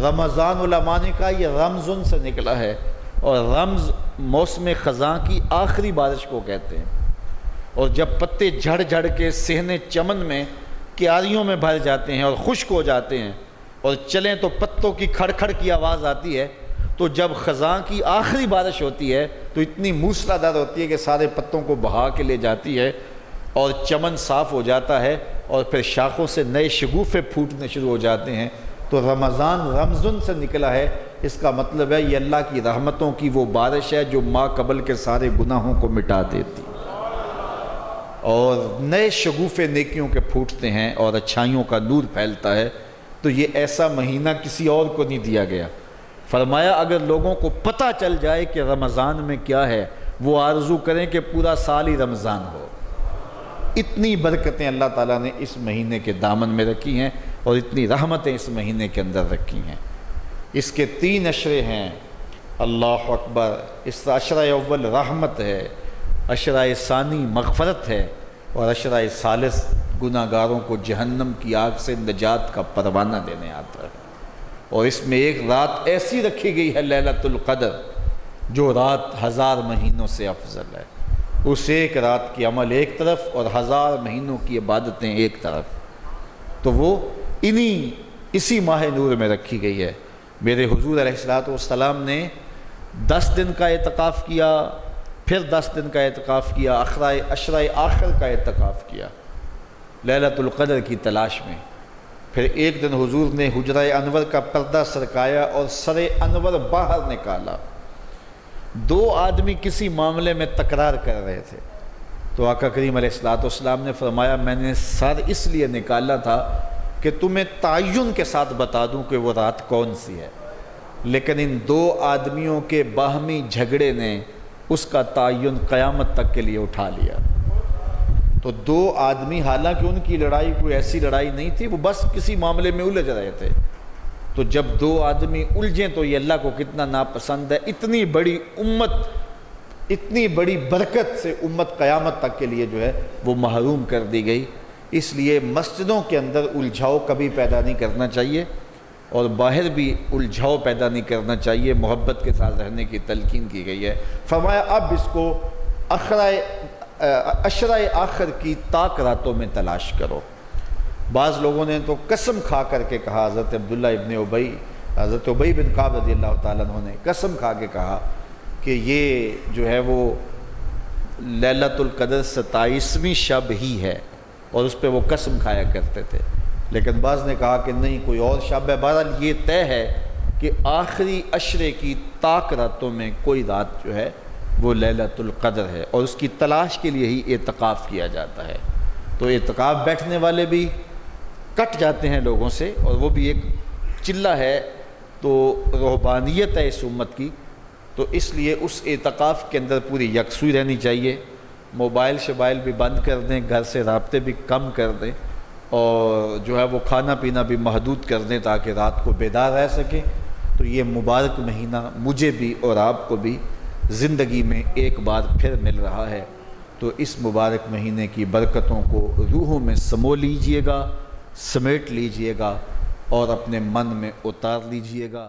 رمضان علماء نے کہا یہ رمضن سے نکلا ہے، اور رمض موسم خزاں کی آخری بارش کو کہتے ہیں، اور جب پتے جھڑ جھڑ کے صحن چمن میں کیاریوں میں بھر جاتے ہیں اور خشک ہو جاتے ہیں اور چلیں تو پتوں کی کھڑ کھڑ کی آواز آتی ہے، تو جب خزاں کی آخری بارش ہوتی ہے تو اتنی موسلا دھار ہوتی ہے کہ سارے پتوں کو بہا کے لے جاتی ہے اور چمن صاف ہو جاتا ہے، اور پھر شاخوں سے نئے شگوفے پھوٹنے شروع ہو جاتے ہیں۔ تو رمضان رمضن سے نکلا ہے، اس کا مطلب ہے یہ اللہ کی رحمتوں کی وہ بارش ہے جو ما قبل کے سارے گناہوں کو مٹا دیتی، اور نئے شگوفے نیکیوں کے پھوٹتے ہیں اور اچھائیوں کا نور پھیلتا ہے۔ تو یہ ایسا مہینہ کسی اور کو نہیں دیا گیا۔ فرمایا اگر لوگوں کو پتہ چل جائے کہ رمضان میں کیا ہے، وہ آرزو کریں کہ پورا سال ہی رمضان ہو۔ اتنی برکتیں اللہ تعالیٰ نے اس مہینے کے دامن میں رکھی ہیں، اور اتنی رحمتیں اس مہینے کے اندر رکھی ہیں۔ اس کے 3 عشرے ہیں، اللہ اکبر۔ اس عشرہ اول رحمت ہے، عشرہ ثانی مغفرت ہے، اور عشرہ ثالث گناہ گاروں کو جہنم کی آگ سے نجات کا پروانہ دینے آتا ہے۔ اور اس میں ایک رات ایسی رکھی گئی ہے لیلۃ القدر، جو رات 1000 مہینوں سے افضل ہے۔ اس ایک رات کی عمل ایک طرف اور 1000 مہینوں کی عبادتیں ایک طرف، تو وہ اسی ماہ نور میں رکھی گئی ہے۔ میرے حضور علیہ السلام نے 10 دن کا اعتکاف کیا، پھر 10 دن کا اعتکاف کیا، عشرہ آخر کا اعتکاف کیا لیلۃ القدر کی تلاش میں۔ پھر ایک دن حضور نے حجرہ انور کا پردہ سرکایا اور سر انور باہر نکالا۔ 2 آدمی کسی معاملے میں تکرار کر رہے تھے، تو آقا کریم علیہ السلام نے فرمایا میں نے سر اس لیے نکالا تھا کہ تمہیں تعین کے ساتھ بتا دوں کہ وہ رات کون سی ہے، لیکن ان 2 آدمیوں کے باہمی جھگڑے نے اس کا تعین قیامت تک کے لیے اٹھا لیا۔ تو 2 آدمی، حالانکہ ان کی لڑائی کوئی ایسی لڑائی نہیں تھی، وہ بس کسی معاملے میں الجھ رہے تھے، تو جب 2 آدمی الجھیں تو یہ اللہ کو کتنا ناپسند ہے۔ اتنی بڑی امت، اتنی بڑی برکت سے امت قیامت تک کے لیے جو ہے وہ محروم کر دی گئی۔ اس لیے مسجدوں کے اندر الجھاؤ کبھی پیدا نہیں کرنا چاہیے، اور باہر بھی الجھاؤ پیدا نہیں کرنا چاہیے، محبت کے ساتھ رہنے کی تلقین کی گئی ہے۔ فرمایا اب اس کو عشرہ آخر کی طاق راتوں میں تلاش کرو۔ بعض لوگوں نے تو قسم کھا کر کے کہا، حضرت عبداللہ ابن ابی، حضرت ابی بن کعب رضی اللہ تعالیٰ عنہ نے قسم کھا کے کہا کہ یہ جو ہے وہ لیلۃ القدر 27ویں شب ہی ہے، اور اس پہ وہ قسم کھایا کرتے تھے۔ لیکن بعض نے کہا کہ نہیں، کوئی اور شب ہے۔ بہرحال یہ طے ہے کہ آخری عشرے کی طاق راتوں میں کوئی رات جو ہے وہ لیلۃ القدر ہے، اور اس کی تلاش کے لیے ہی اعتکاف کیا جاتا ہے۔ تو اعتکاف بیٹھنے والے بھی کٹ جاتے ہیں لوگوں سے، اور وہ بھی ایک چلہ ہے، تو رہبانیت ہے اس امت کی، تو اس لیے اس اعتکاف کے اندر پوری یکسوئی رہنی چاہیے۔ موبائل شبائل بھی بند کر دیں، گھر سے رابطے بھی کم کر دیں، اور جو ہے وہ کھانا پینا بھی محدود کر دیں تاکہ رات کو بیدار رہ سکیں۔ تو یہ مبارک مہینہ مجھے بھی اور آپ کو بھی زندگی میں ایک بار پھر مل رہا ہے، تو اس مبارک مہینے کی برکتوں کو روحوں میں سمو لیجئے گا، سمیٹ لیجئے گا، اور اپنے من میں اتار لیجئے گا۔